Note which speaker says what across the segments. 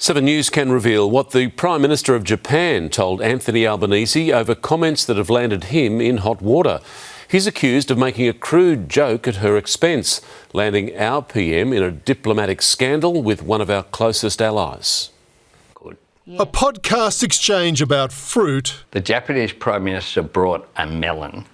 Speaker 1: 7 News can reveal what the Prime Minister of Japan told Anthony Albanese over comments that have landed him in hot water. He's accused of making a crude joke at her expense, landing our PM in a diplomatic scandal with one of our closest allies.
Speaker 2: A podcast exchange about fruit.
Speaker 3: The Japanese Prime Minister brought a melon.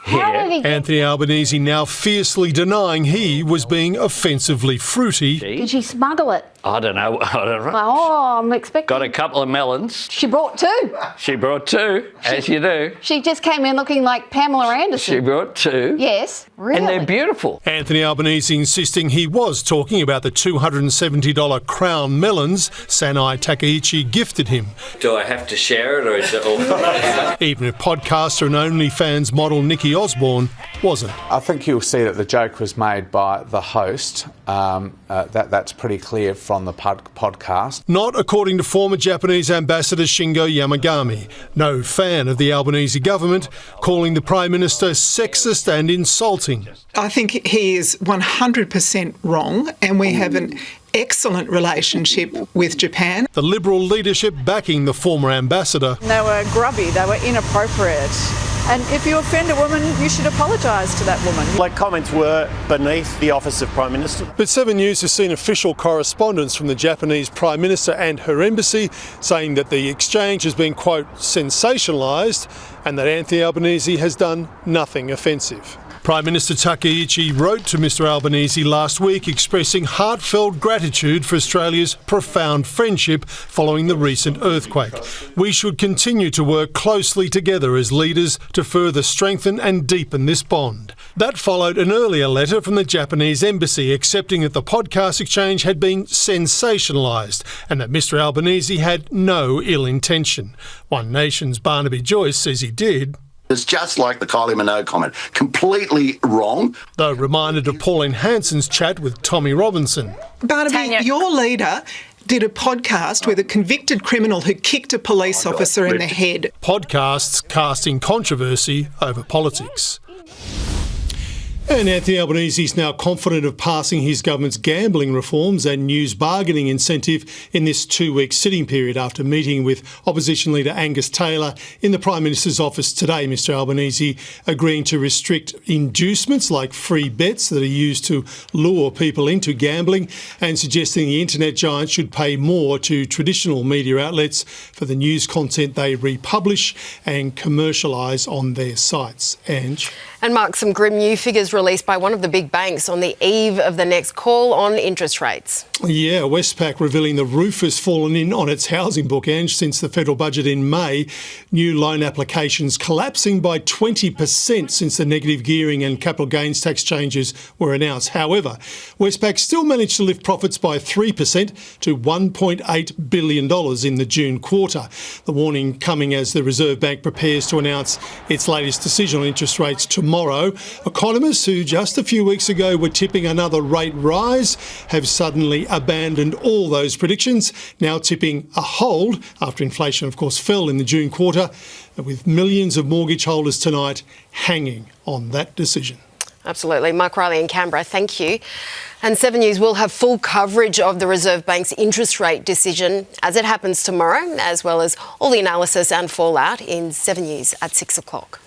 Speaker 2: Anthony Albanese now fiercely denying he was being offensively fruity.
Speaker 4: Did she smuggle it?
Speaker 3: I don't know.
Speaker 4: Oh, I'm expecting.
Speaker 3: Got a couple of melons.
Speaker 4: She brought two.
Speaker 3: She brought two, as you do.
Speaker 4: She just came in looking like Pamela Anderson.
Speaker 3: She brought two.
Speaker 4: Yes, really.
Speaker 3: And they're beautiful.
Speaker 2: Anthony Albanese insisting he was talking about the $270 crown melons Sanae Takaichi gifted him.
Speaker 3: Do I have to share it or is it all for me?
Speaker 2: Even if podcaster and OnlyFans model Nikki Osborne wasn't.
Speaker 5: I think you'll see that the joke was made by the host. That's pretty clear from the podcast.
Speaker 2: Not according to former Japanese Ambassador Shingo Yamagami, no fan of the Albanese government, calling the Prime Minister sexist and insulting.
Speaker 6: I think he is 100% wrong, and we have an excellent relationship with Japan.
Speaker 2: The Liberal leadership backing the former ambassador.
Speaker 7: They were grubby, they were inappropriate. And if you offend a woman, you should apologise to that woman.
Speaker 8: Like comments were beneath the office of Prime Minister.
Speaker 2: But 7 News has seen official correspondence from the Japanese Prime Minister and her embassy saying that the exchange has been, quote, sensationalised and that Anthony Albanese has done nothing offensive. Prime Minister Takaichi wrote to Mr Albanese last week expressing heartfelt gratitude for Australia's profound friendship following the recent earthquake. We should continue to work closely together as leaders to further strengthen and deepen this bond. That followed an earlier letter from the Japanese embassy accepting that the podcast exchange had been sensationalised and that Mr Albanese had no ill intention. One Nation's Barnaby Joyce says he did.
Speaker 9: It's just like the Kylie Minogue comment, completely wrong.
Speaker 2: Though reminded of Pauline Hanson's chat with Tommy Robinson.
Speaker 6: Barnaby, your leader did a podcast with a convicted criminal who kicked a police officer in the head.
Speaker 2: Podcasts casting controversy over politics. And Anthony Albanese is now confident of passing his government's gambling reforms and news bargaining incentive in this 2-week sitting period after meeting with opposition leader Angus Taylor in the Prime Minister's office today. Mr Albanese agreeing to restrict inducements like free bets that are used to lure people into gambling and suggesting the internet giant should pay more to traditional media outlets for the news content they republish and commercialise on their sites. Ange?
Speaker 10: And Mark, some grim new figures released by one of the big banks on the eve of the next call on interest rates.
Speaker 2: Yeah, Westpac revealing the roof has fallen in on its housing book, Ange, since the federal budget in May. New loan applications collapsing by 20% since the negative gearing and capital gains tax changes were announced. However, Westpac still managed to lift profits by 3% to $1.8 billion in the June quarter. The warning coming as the Reserve Bank prepares to announce its latest decision on interest rates tomorrow. Economists who just a few weeks ago were tipping another rate rise have suddenly abandoned all those predictions, now tipping a hold after inflation, of course, fell in the June quarter, with millions of mortgage holders tonight hanging on that decision.
Speaker 10: Absolutely. Mark Riley in Canberra, thank you. And 7 News will have full coverage of the Reserve Bank's interest rate decision as it happens tomorrow, as well as all the analysis and fallout in 7 News at 6 o'clock.